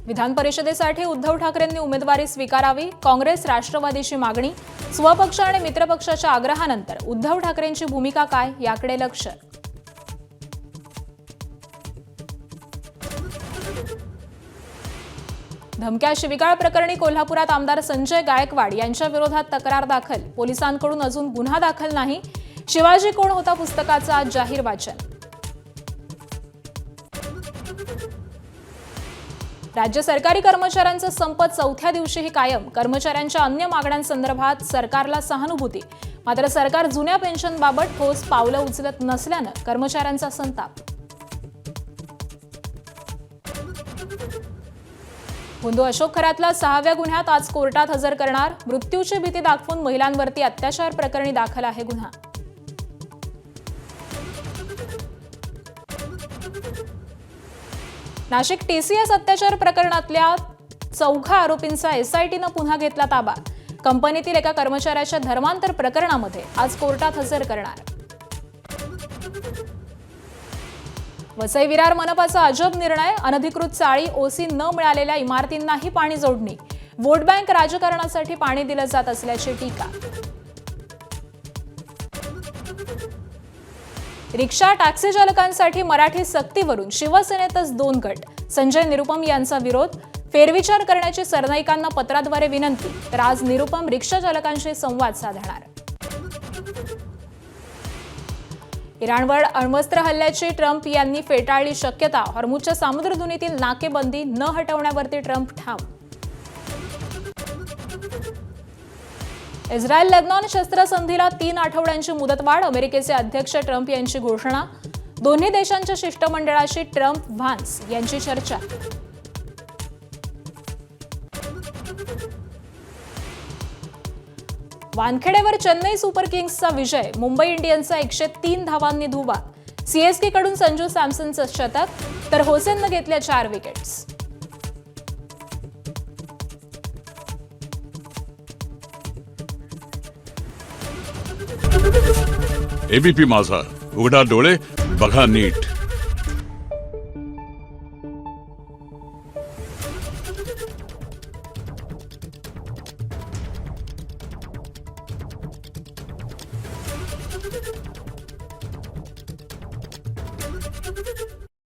विधान परिषदेसाठी उद्धव ठाकरेंनी उमेदवारी स्वीकारावी, काँग्रेस राष्ट्रवादीची मागणी. स्वपक्ष आणि मित्रपक्षाच्या आग्रहानंतर उद्धव ठाकरेंची भूमिका काय याकडे लक्ष. धमक्या शिवीगाळ प्रकरणी कोल्हापुरात आमदार संजय गायकवाड यांच्या विरोधात तक्रार दाखल. पोलिसांकडून अजून गुन्हा दाखल नाही. शिवाजी कोण होता पुस्तकाचं आज जाहीर वाचन. राज्य सरकारी कर्मचाऱ्यांचा संप चौथ्या दिवशीही कायम. कर्मचाऱ्यांच्या अन्य मागण्यांसंदर्भात सरकारला सहानुभूती, मात्र सरकार जुन्या पेन्शनबाबत ठोस पावलं उचलत नसल्यानं कर्मचाऱ्यांचा संताप. हुंदू अशोक खरातला 6व्या गुन्ह्यात आज कोर्टात हजर करणार. मृत्यूची भीती दाखवून महिलांवरती अत्याचार प्रकरणी दाखल आहे गुन्हा. नाशिक टीसीएस अत्याचार प्रकरणातल्या 4 आरोपींचा एसआयटीनं पुन्हा घेतला ताबा. कंपनीतील एका कर्मचाऱ्याच्या धर्मांतर प्रकरणामध्ये आज कोर्टात हजर करणार. वसई विरार मनपाचा अजब निर्णय. अनधिकृत चाळी, ओसी न मिळालेल्या इमारतींनाही पाणी जोडणी. वोट बँक राजकारणासाठी पाणी दिलं जात असल्याची टीका. रिक्षा टॅक्सी चालकांसाठी मराठी सक्तीवरून शिवसेनेतच 2 गट. संजय निरुपम यांचा विरोध. फेरविचार करण्याची सरनाईकांना पत्राद्वारे विनंती. तर आज निरुपम रिक्षा चालकांशी संवाद साधणार. इराणवर अण्वस्त्र हल्ल्याची ट्रम्प यांनी फेटाळली शक्यता. हॉर्मुझच्या सामुद्रधुनीतील नाकेबंदी न हटवण्यावरती ट्रम्प ठाम. इस्रायल लेबनॉन शस्त्रसंधीला 3 आठवड्यांची मुदतवाढ. अमेरिकेचे अध्यक्ष ट्रम्प यांची घोषणा. दोन्ही देशांच्या शिष्टमंडळाशी ट्रम्प व्हान्स यांची चर्चा. वानखेडेवर चेन्नई सुपर किंग्सचा विजय. मुंबई इंडियन्सचा 103 धावांनी धुव्वा. सीएसके कडून संजू सॅमसनचं शतक, तर होसेननं घेतल्या 4 विकेट्स. एबीपी माझा, उघडा डोळे बघा नीट.